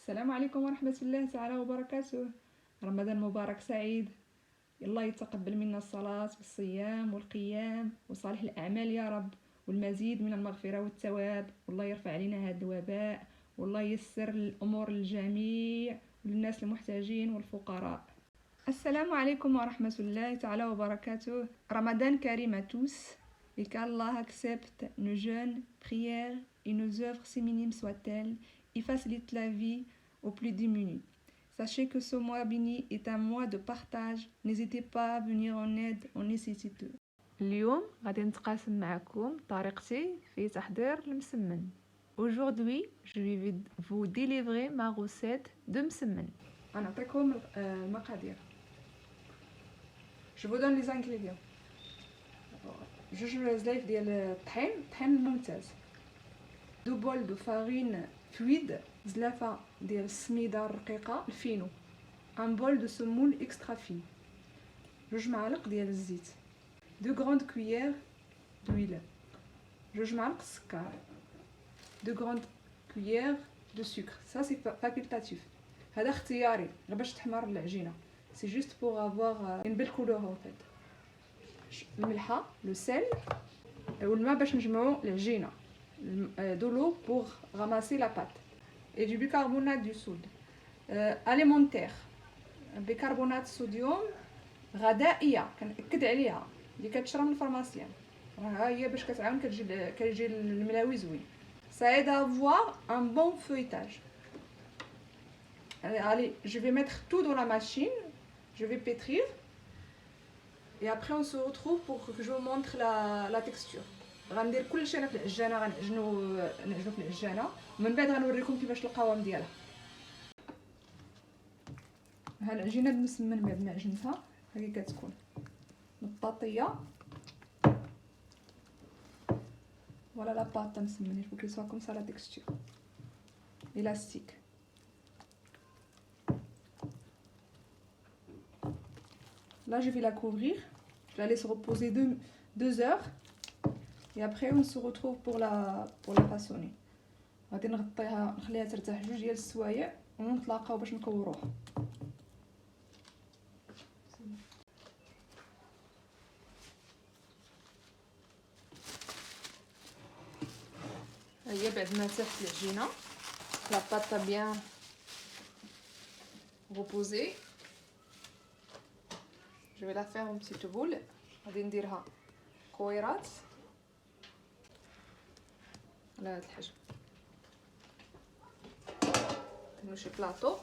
السلام عليكم ورحمة الله تعالى وبركاته. رمضان مبارك سعيد. الله يتقبل منا الصلاة والصيام والقيام وصالح الأعمال يا رب، والمزيد من المغفرة والثواب، والله يرفع علينا هذا الوباء، والله ييسر الأمور للجميع وللناس المحتاجين والفقراء. السلام عليكم ورحمة الله تعالى وبركاته. Ramadan Karim à tous et qu'Allah accepte nos jeûnes, prières et nos œuvres si minimes soient-elles et facilite la vie aux plus démunis. Sachez que ce mois béni est un mois de partage. N'hésitez pas à venir en aide aux nécessiteux. اليوم غادي نتقاسم معكم طريقتي في تحضير المسمن. Aujourd'hui, je vais vous délivrer ma recette de مسمن. غنعطيكم المقادير. Je vous donne les ingrédients. جوج زلايف ديال الطحين الممتاز، 2 بول دو فارين فويد، زلافه ديال السميده الرقيقه الفينو، 1 بول دو سمول اكسترا فين، 2 معالق ديال الزيت، 2 غروند كويير دويل، 2 معالق السكر، 2 غروند كويير دو سكر. سا سي فاكولتاتيف، هذا اختياري غير باش تحمر العجينه، سي جوست بوغ افوار اون بيل كولور اون فيت. الملحه، لو سيل والماء باش نجمعوا العجينه، دو لو بوغ راماسي لا بات et du bicarbonate du soude alimentaire، بيكربونات الصوديوم غذائيه كنأكد عليها اللي كتشرى من الفارماسيان، راه هي باش كتعاون كيجي الملاوي زوين. ça aide à avoir un bon feuilletage. Allez, je vais mettre tout dans la machine, je vais pétrir et après on se retrouve pour que je vous montre la texture. غندير كلشي انا في العجانه، غنعجنو في العجانه ومن بعد غنوريكم كيفاش القوام ديالها. ها العجينه المسمن بعد ما عجنتها هي كتكون مطاطيه، ولا لا باط مسمن، il faut qu'elle soit comme ça la texture élastique. Là je vais la couvrir, je la laisse reposer 2 heures et après on se retrouve pour la façonner. غادي نغطيها نخليها ترتاح 2 ديال السوايع ونتلاقاو باش نكوروها. هي بعد ما تاحت العجينه لا باط بيان reposée. Je vais la faire en petite boule. غادي نديرها كويرات على هذا الحجم. نديرو شي بلاطو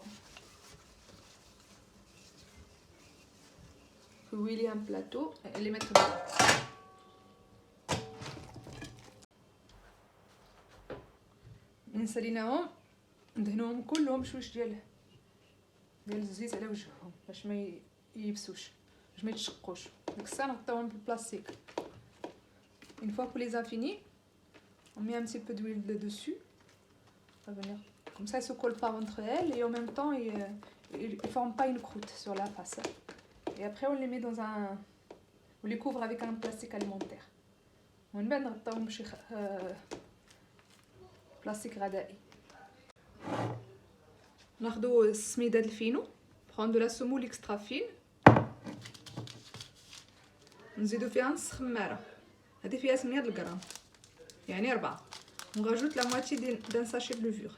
فويلي ان بلاطو اللي متر نساليناهم ندهنوهم كلهم بشويش ديال الزيت على وجههم باش ما يبسوش، باش ما يتشقوش. ديك الساعه نغطيوهم بالبلاستيك. une fois que les a fini on met un petit peu d'huile de dessus, ça va venir comme ça, ils se collent pas entre elles et en même temps ils forment pas une croûte sur la face. Et après on les met dans on les couvre avec un plastique alimentaire. ومن بعد نغطيوهم بشي بلاستيك غذائي. ناخذوا السميده الفينو، prendre de la semoule extra fine، نزيدو فيها نص خماره، هذه فيها 8 غرام يعني 4. On rajoute la moitié d'un sachet de levure.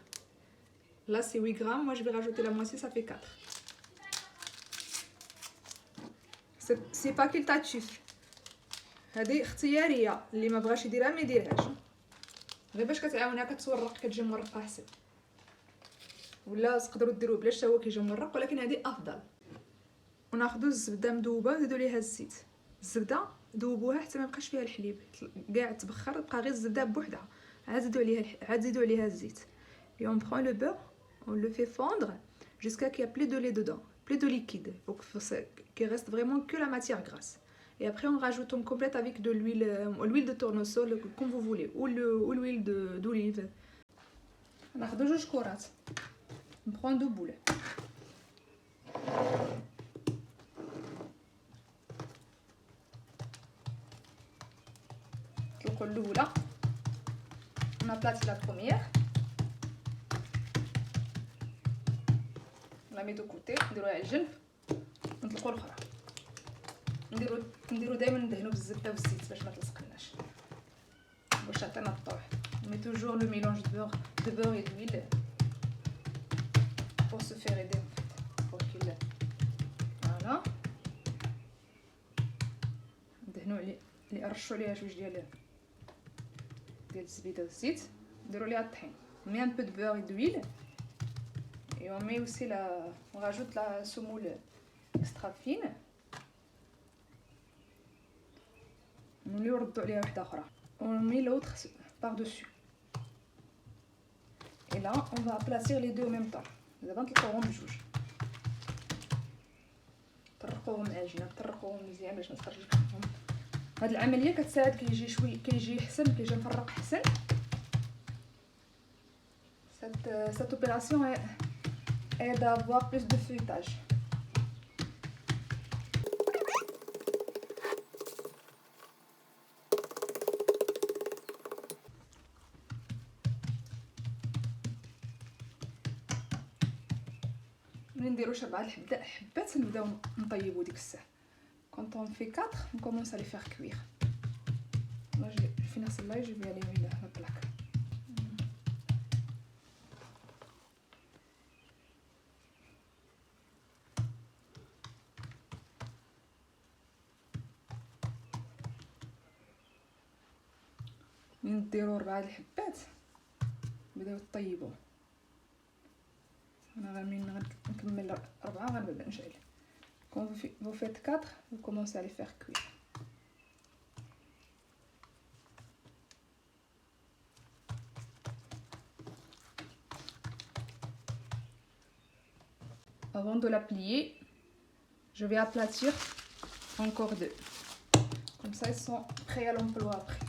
Là c'est 8 grammes, moi je vais rajouter la moitié, ça fait 4. C'est facultatif. هذه اختياريه، اللي ما بغاش يديرها ما يديرهاش، غير باش كتعاونها كتورق كتجي مرقه احسن، ولا تقدروا ديروه بلاش حتى هو كيجي مرق، ولكن هذه افضل. وناخذوا الزبده مذوبه ونزيدوا ليها الزيت. الزبده ذوبوها حتى ما بقاش فيها الحليب، كاع تبخر بقى غير الزبده بوحدها، عاد زيدوا عليها الزيت. Et on prend le beurre, on le fait fondre jusqu'à qu'il y a plus de lait dedans, plus de liquide, pour qu'il reste vraiment que la matière grasse. Et après on rajoute, on complète avec de l'huile de tournesol comme vous voulez, ou l'huile d'olive. ناخذ 2 كرات، on prend 2 boules. الأولى on aplatit la première لا ميتو كوتي نديروها على الجنب ونطلقوا الاخرى. نديرو دائما ندهنو بالزبده والزيت باش ما تلصقناش باش تعطينا الطوح. مي توجور لو ميلونج دو بور et d'huile pour se faire aider en fait pour qu'il voilà. ندهنو عليه اللي رشوا عليها جوج ديال الزبيده والزيت. نديرو ليها الطحين مي ان بو دو بور et d'huile et on met aussi on rajoute la semoule extra fine. نوليو نردو عليها وحده اخرى on met l'autre par dessus et là on va aplatir les deux en même temps. دابا نطلقوهم بجوج طرقوهم مع الجناب طرقوهم مزيان باش ما تخرجش منهم. هاد العمليه كتساعد كيجي شوي كيجي احسن كيجي مفرق احسن. cette opération aide à avoir plus de feuilletage. ملي نديرو 4 حبات نبداو نطيبو ديك الساعه. quand on fait 4 on commence à les faire cuire. Là je vais finir celle-là et je vais allumer la plaque. ملي نديرو 4 الحبات بداو طيبوا. انا غير من نكمل 4 غنبدا نشعل. quand vous faites 4 vous commencez à les faire cuire. avant de la plier je vais aplatir encore 2 comme ça ils sont prêts à l'emploi après.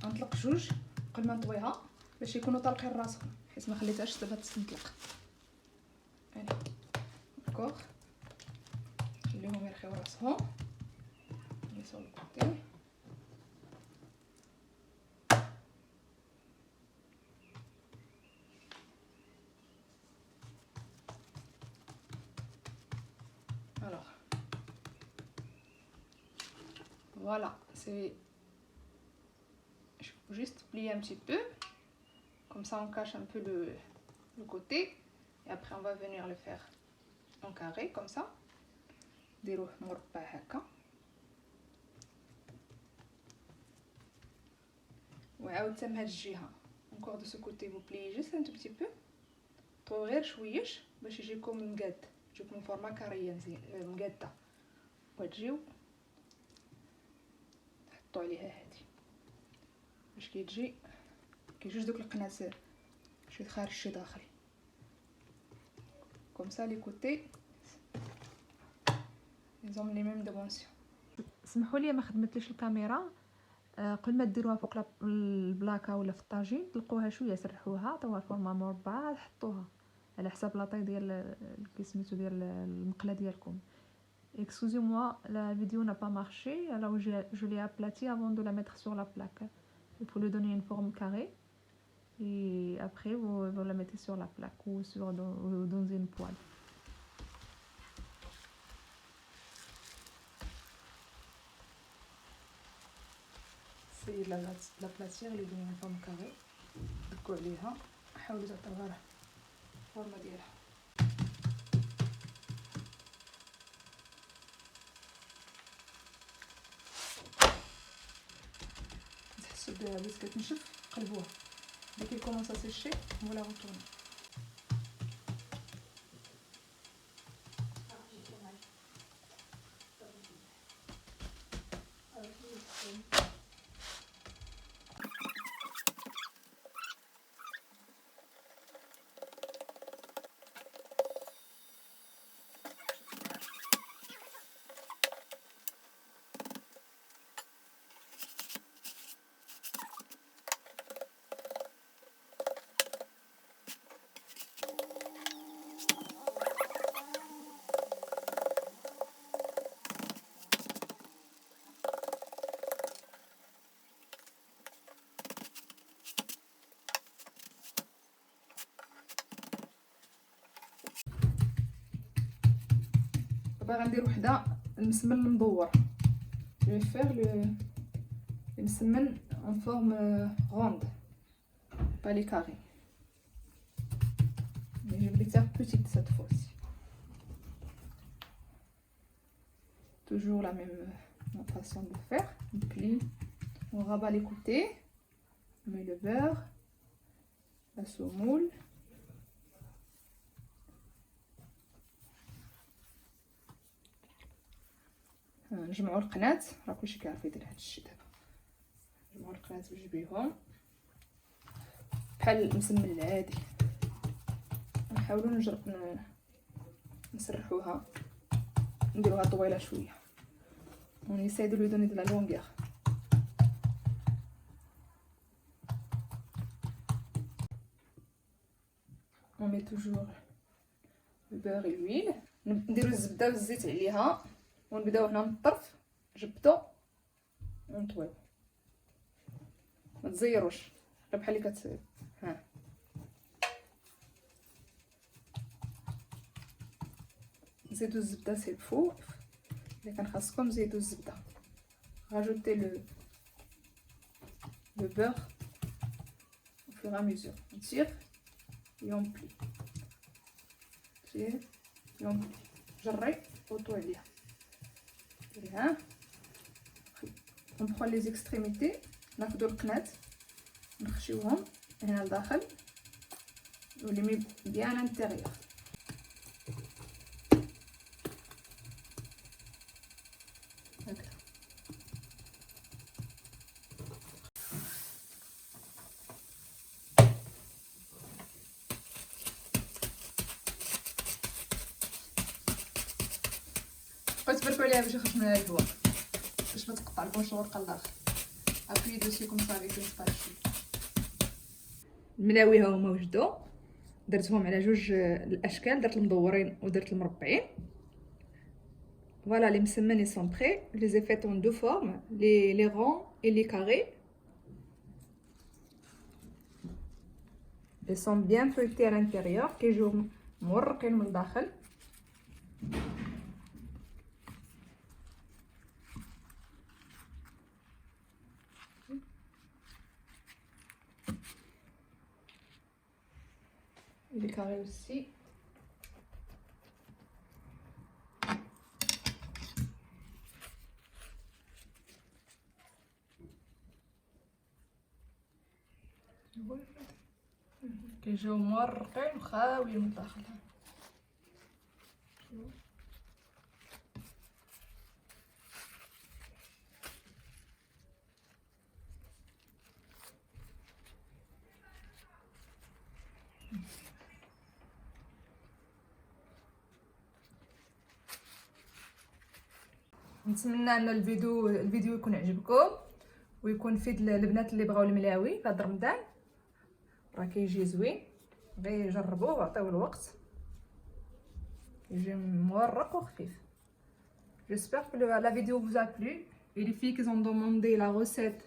نطلق جوج قبل ما نطويها باش يكونوا طالقين راسهم حيت ما خليتهاش دابا تنطلق. هاني داكوغ خليهم يرخيو راسهم لي سو الكوتي. alors voilà c'est juste plier un petit peu comme ça on cache un peu le côté et après on va venir le faire en carré comme ça. ديروه مربع هكا وعاود حتى من هاد الجهه encore de ce côté vous pliez juste un tout petit peu طويو غير شويش باش يجيكم مقاد تجيكم فورما كاريه مزيان مقاده وتجيو تحطوا عليها هادي باش كيجي كيجوج دوك القنات شي خارج شي داخل comme ça les côtés ils ont les mêmes dimensions. سمحوا لي ما خدمتليش الكاميرا. قبل ما ديروها فوق البلاكه ولا في الطاجين طلقوها شويه سرحوها عطوها فورما مربعه حطوها على حساب لاطاي ديال كيسميتو ديال المقله ديالكم. excusez-moi la vidéo n'a pas marché alors je l'ai aplati avant de la mettre sur la plaque. Il faut lui donner une forme carrée et après vous la mettez sur la plaque ou dans une poêle. c'est la platière اللي دايره فورم كاري دكوا عليها حاولوا تعطيوها لها الفورمه ديالها. تحسوا بها باش كتنشف قلبوها dès qu'il commence à sécher vous la retournez. باغا ندير وحده المسمن المدور. جو فير لو المسمن en forme ronde pas les carrés mais je vais les faire petites cette fois-ci. Toujours la même façon de faire. On plie, on rabat les côtés, on met le beurre, la semoule. نجمعوا القناة، راه كلشي كيعرف يدير هاد الشيء دابا. نجمعوا القناة بجوج بحال المسمن العادي. نحاولوا نسرحوها، نديروها طويله شويه. On essaie de lui donner de la longueur. On met toujours le beurre et l'huile. نديرو الزبده والزيت عليها ونبداو هنا من الطرف جبدو ونطويو. ما تزيروش بحال اللي ها زيدو الزبده سي الفوق. اذا كان خاصكم زيدو الزبده. راجوتي le beurre au fur et à mesure. On tire et on plie. Tire et on plie. جري وطوي عليها. ها on prend les extrémités. ناخدو القنات نخشيوهم هنا لداخل ولي بيان انتيريور. هكذا. بقيت تبركوا عليها باش يخرج منها الهواء باش ما تقطع لكمش الورقه لداخل. ابوي دوسي كوم سا افيك السباتشي. الملاوي ها هما وجدوا، درتهم على جوج الاشكال، درت المدورين ودرت المربعين. Voilà, les msemen ils sont prêts. Je les ai faits en deux formes, les ronds et les carrés. Ils sont bien feuilletés à l'intérieur, كيجيو مورقين من الداخل. Les carrés aussi. كيجيو مورقين وخاويين من الداخل. نتمنى ان الفيديو يكون عجبكم ويكون فيد البنات اللي بغاو الملاوي في هذا رمضان. راه كيجي زوين، غير جربوه وعطيوه الوقت، يجي مورق وخفيف. J'espère que la vidéo vous a plu et les filles qui ont demandé la recette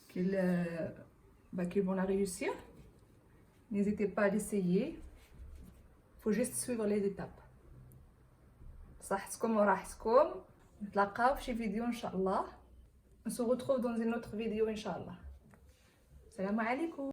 qu'ils vont la réussir. N'hésitez pas à l'essayer. Faut juste suivre les étapes. صحتكم وراحتكم. نتلاقاو في شي فيديو ان شاء الله. On se retrouve dans une autre vidéo ان شاء الله. السلام عليكم.